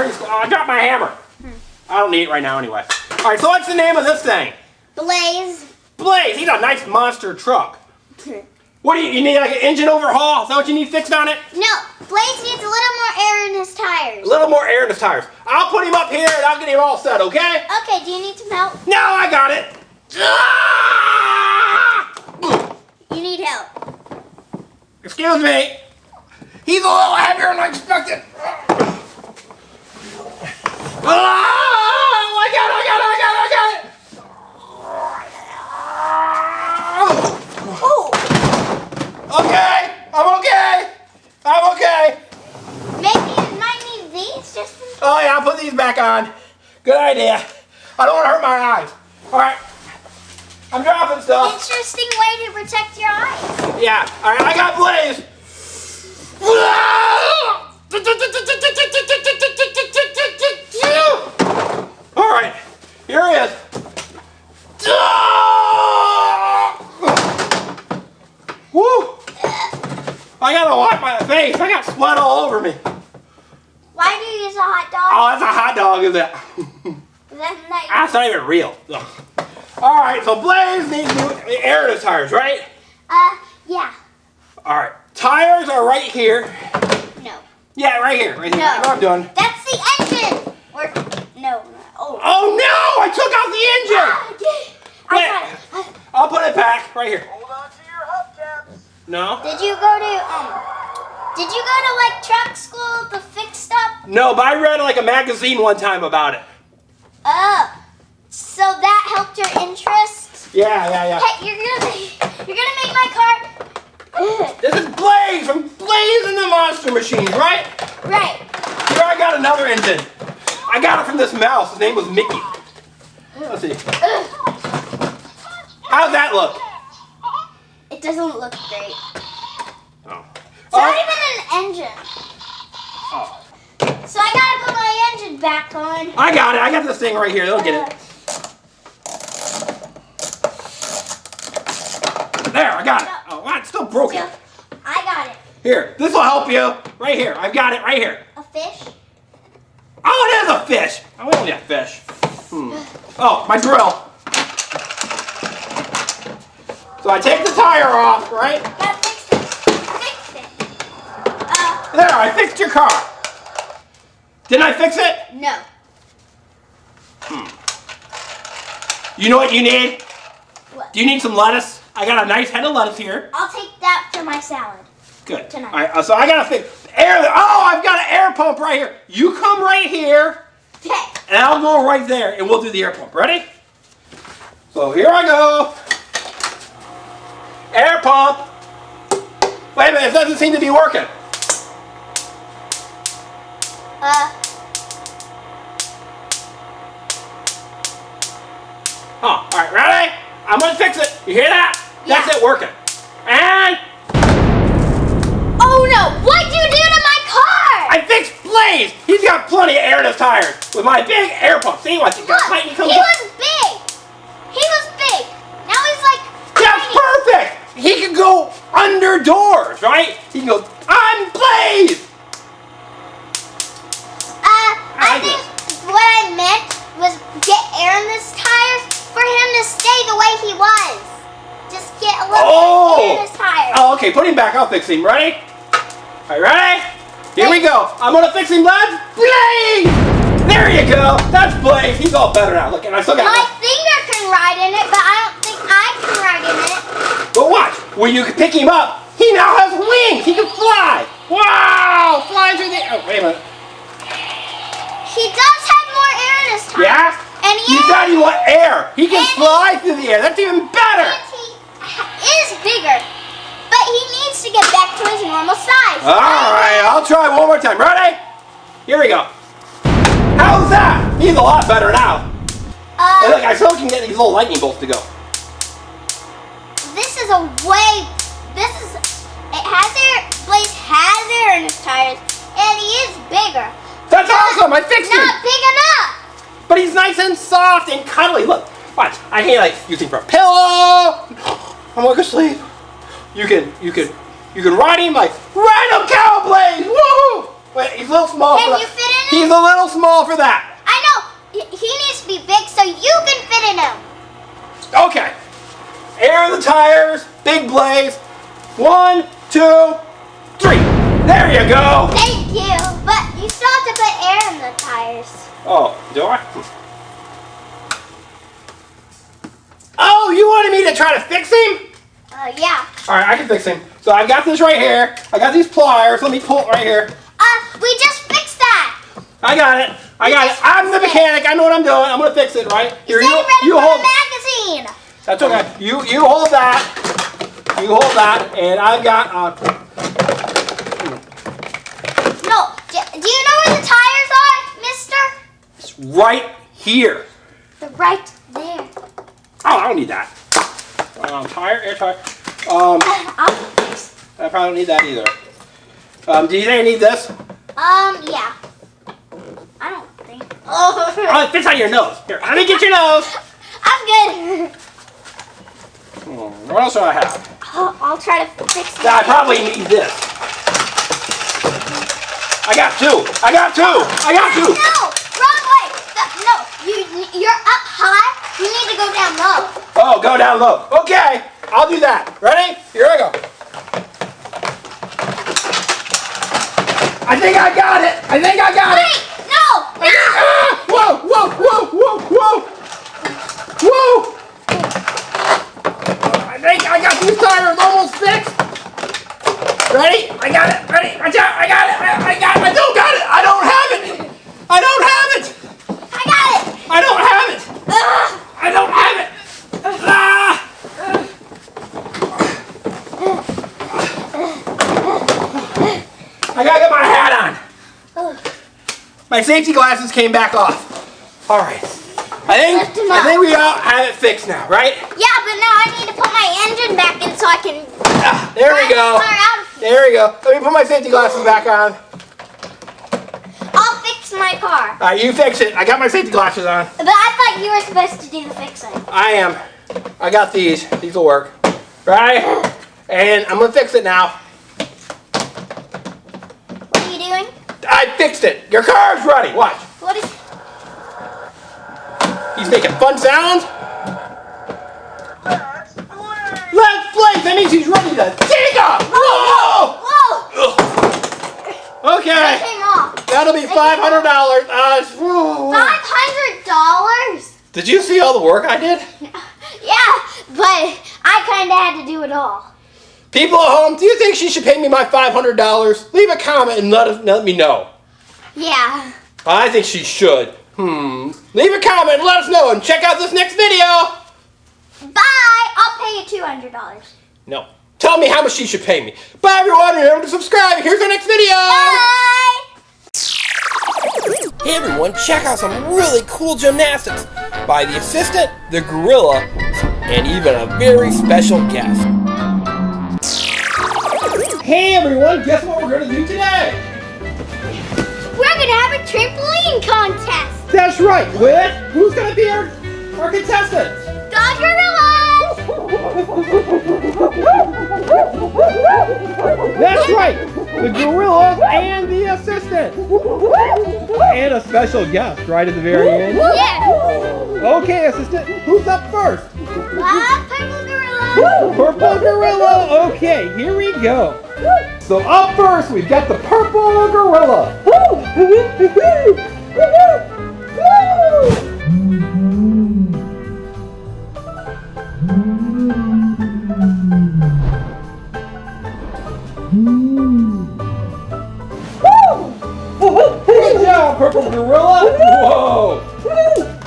I got my hammer. I don't need it right now anyway. All right, so what's the name of this thing? Blaze. Blaze. He's a nice monster truck. What do you need, like an engine overhaul? Is that what you need fixed on it? No, Blaze needs a little more air in his tires. A little more air in his tires. I'll put him up here and I'll get him all set, okay? Okay, do you need some help? No, I got it. You need help. Excuse me. He's a little heavier than I expected. Oh, I got it. Oh. Okay, I'm okay. Maybe you might need these just in case. Oh yeah, I'll put these back on. Good idea. I don't want to hurt my eyes. All right, I'm dropping stuff. Interesting way to protect your eyes. Yeah, all right, I got Blaze. All right, here he is. Woo! I gotta wipe my face. I got sweat all over me. Why do you use a hot dog? Oh, that's a hot dog, is it? That's not even real. Ugh. All right, so Blaze needs new air in his tires, right? Yeah. All right, tires are right here. No. Yeah, right here. No. I know what I'm doing. That's the engine. Or no. Oh no! I took out the engine. I got it. I'll put it back right here. Hold on to your hubcaps. No. Did you go to like truck school to fix stuff? No, but I read like a magazine one time about it. Oh. So that helped your interest? Yeah. Hey, you're gonna make my car. This is Blaze from Blaze and the Monster Machines, right? Right. Here I got another engine. I got it from this mouse. His name was Mickey. Let's see. How's that look? It doesn't look great. Oh. It's not even an engine. Oh. So I gotta put my engine back on. I got it. I got this thing right here. They'll get it. There, I got it. Oh, wow, it's still broken. I got it. Here, this will help you. Right here. I've got it right here. A fish? Oh, it is a fish. Oh, we don't need a fish. Oh, my drill. So I take the tire off, right? Gotta fix it. Fix it. There, I fixed your car. Didn't I fix it? No. You know what you need? What? Do you need some lettuce? I got a nice head of lettuce here. I'll take that for my salad. Good. Tonight. All right, so I gotta fix air. Oh, I've got an air pump right here. You come right here, Okay. and I'll go right there, and we'll do the air pump. Ready? So here I go. Air pump. Wait a minute, it doesn't seem to be working. Oh, all right, ready? I'm gonna fix it. You hear that? Yeah. That's it working. And Oh no! What'd you do to my car? I fixed Blaze. He's got plenty of air in his tires with my big air pump. See what you got? Look, he was big. He was big. Now he's like That's tiny. perfect. He can go under doors, right? He can go. I'm Blaze. I think what I meant was get air in his tires for him to stay the way he was. Just get a little bit air in his tires. Oh, okay. Put him back. I'll fix him. Ready? All right, ready? Here we go. I'm gonna fix him, lads. Blaze! There you go. That's Blaze. He's all better now. Look, and I still got. My finger can ride in it, but I don't think I can ride in it. But watch. When you pick him up, he now has wings. He can fly. Wow! Flying through the. Oh, wait a minute. He does have more air in his tires. Yeah? And You said you want air. He can fly through the air. That's even better. And he is bigger, but he needs to get back to his normal size. All right, I'll try one more time. Ready? Here we go. How's that? He's a lot better now. Hey, look, I still can get these little lightning bolts to go. This is a way. It has air. Blaze has air in his tires, and he is bigger. That's awesome. I fixed him. Not big enough. But he's nice and soft and cuddly. Look, watch. I can like use him for a pillow. I'm going to sleep. You can ride him like ride him, Cow Blaze. Woo! Wait, he's a little small. Can you fit in He's a little small for that. I know. He needs to be big so you can fit in him. Okay. Air in the tires. Big blaze. 1, 2, 3. There you go. Thank you. But you still have to put air in the tires. Oh, do I? Oh, you wanted me to try to fix him? Yeah. All right, I can fix him. So I've got this right here. I got these pliers. Let me pull it right here. We just fixed that. I got it. I'm the mechanic. I know what I'm doing. I'm gonna fix it, right? Here, you hold the magazine. That's okay. You hold that. You hold that, and I've got. No. Do you know where the tires are, Mister? It's right here. They're right there. Oh, I don't need that. Air tire. I'll fix. I probably don't need that either. Do you think I need this? Yeah. I don't think. Oh, it fits on your nose. Here, let me get your nose. I'm good. What else do I have? I'll try to fix it. I probably need this. I got two. No, wrong way. No, you're up high. You need to go down low. Oh, go down low. Okay, I'll do that. Ready? Here I go. I think I got it. Wait, no. Whoa. I think I got these tires almost fixed. Ready? I got it. Ready? Watch out. I got it. I don't got it. I don't have it. I got it. I don't have it. I don't have it. I gotta get my hat on. My safety glasses came back off. All right. I think we all have it fixed now, right? Yeah, but now I need to put my engine back in so I can. There we go. There we go. Let me put my safety glasses back on. I'll fix my car. All right, you fix it. I got my safety glasses on. But I thought you were supposed to do the fixing. I am. I got these. These will work. Right? And I'm gonna fix it now. What are you doing? I fixed it. Your car's ready. Watch. What is? He's making fun sounds. Let's play. That means he's ready to take off. Whoa! Whoa! Okay. It came off. That'll be $500. $500? Did you see all the work I did? Yeah, but I kind of had to do it all. People at home, do you think she should pay me my $500? Leave a comment and let me know. Yeah. I think she should. Leave a comment and let us know and check out this next video. Bye. I'll pay you $200. No. Tell me how much she should pay me. Bye everyone, remember to subscribe. Here's our next video. Bye. Hey everyone, check out some really cool gymnastics by the assistant, the gorilla, and even a very special guest. Hey everyone, guess what we're going to do today? We're going to have a trampoline contest. That's right, with who's going to be our contestants? The gorilla. That's right, the gorilla and the assistant. And a special guest right at the very end. Yeah. Okay, assistant, who's up first? Purple gorilla. Purple gorilla. Okay, here we go. So up first, we've got the purple gorilla. Good job, purple gorilla. Whoa.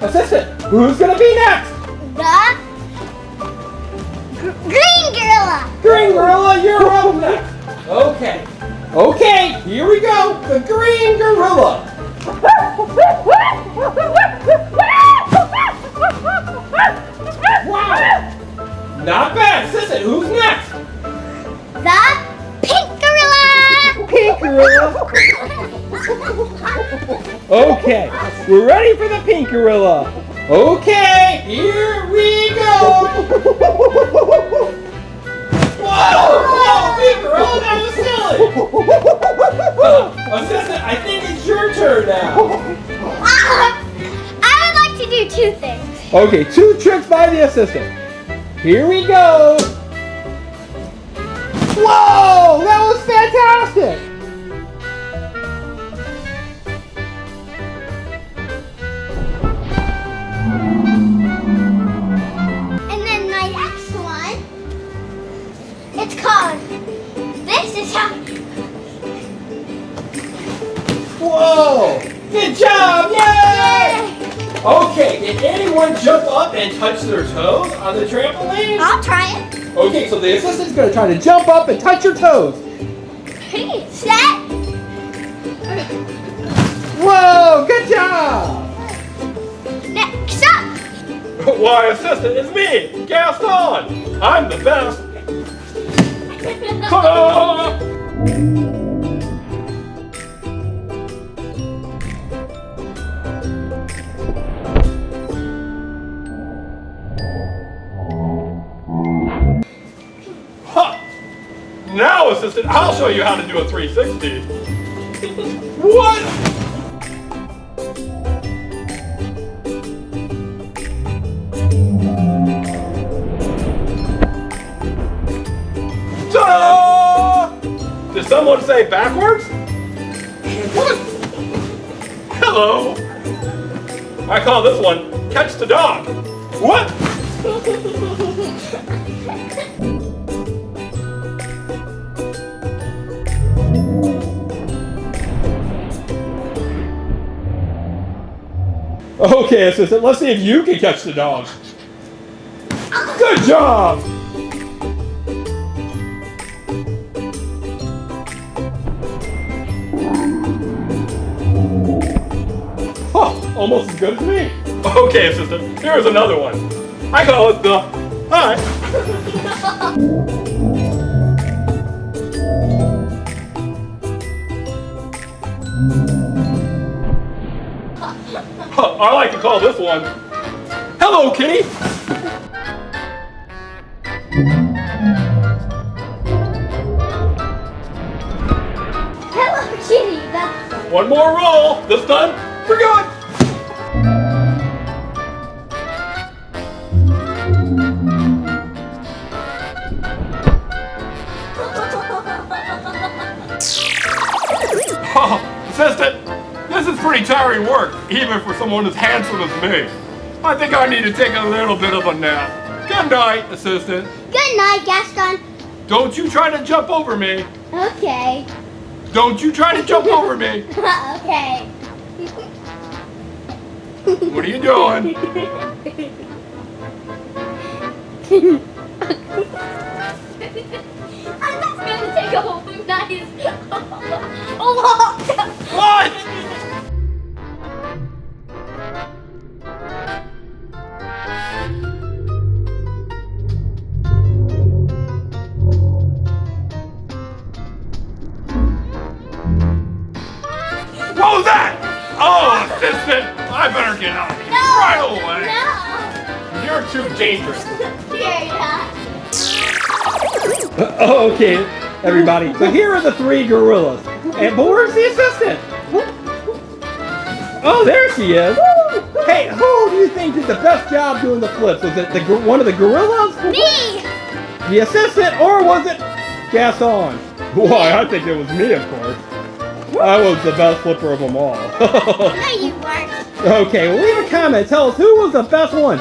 Assistant, who's gonna be next? The green gorilla. Green gorilla, you're up next. Okay, here we go. The green gorilla. Wow. Not bad. Assistant, who's next? The pink gorilla. Pink gorilla. Okay, we're ready for the pink gorilla. Okay, here we go. Whoa, speaker. Oh, that was silly. Assistant, I think it's your turn now. I would like to do two things. Okay, 2 tricks by the assistant. Here we go. Whoa, that was fantastic. And then my next one, it's called, this is how. Whoa, good job, yay! Okay, did anyone jump up and touch their toes on the trampoline? I'll try it. Okay, so the assistant's gonna try to jump up and touch your toes. Ready, set. Whoa, good job! Next up. Why, assistant, it's me, Gaston. I'm the best. Ta-da! Now, assistant, I'll show you how to do a 360. What? Ta-da! Did someone say backwards? What? Hello. I call this one catch the dog. What? Okay, assistant, let's see if you can catch the dog. Good job! Oh, almost as good as me. Okay, assistant, here's another one. I call it the hi. I like to call this one, hello, kitty. Hello, kitty. One more roll, this time for good. Oh, assistant. This is pretty tiring work, even for someone as handsome as me. I think I need to take a little bit of a nap. Good night, assistant. Good night, Gaston. Don't you try to jump over me. Okay. Don't you try to jump over me. Okay. What are you doing? I'm just gonna take a whole nice. Oh, What? What was that? Oh, assistant! I better get out of here right away. no. You're too dangerous. Here, Okay, everybody. So here are the 3 gorillas. And but where's the assistant? Oh, there she is. Hey, who do you think did the best job doing the flips? Was it one of the gorillas? Me. The assistant, or was it Gaston? Why, I think it was me, of course. I was the best flipper of them all. No, you weren't. Okay, well, leave a comment. Tell us who was the best one.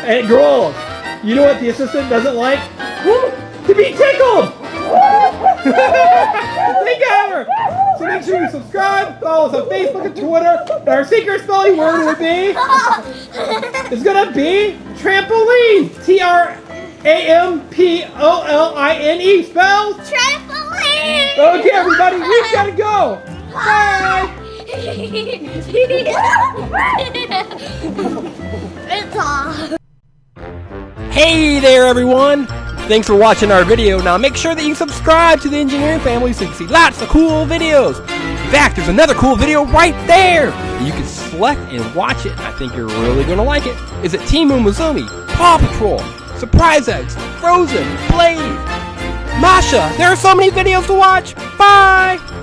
And girls, you know what the assistant doesn't like? To be tickled! They got her! So make sure you subscribe, follow us on Facebook and Twitter. And our secret spelling word would be, it's gonna be trampoline. Trampoline. Spells? Trampoline. Okay, everybody, we've gotta go. Bye. It's off. Hey there, everyone! Thanks for watching our video. Now make sure that you subscribe to the Engineering Family so you can see lots of cool videos. In fact, there's another cool video right there. You can select and watch it. I think you're really going to like it. Is it Team Umizoomi, Paw Patrol, Surprise Eggs, Frozen, Blade, Masha, there are so many videos to watch. Bye!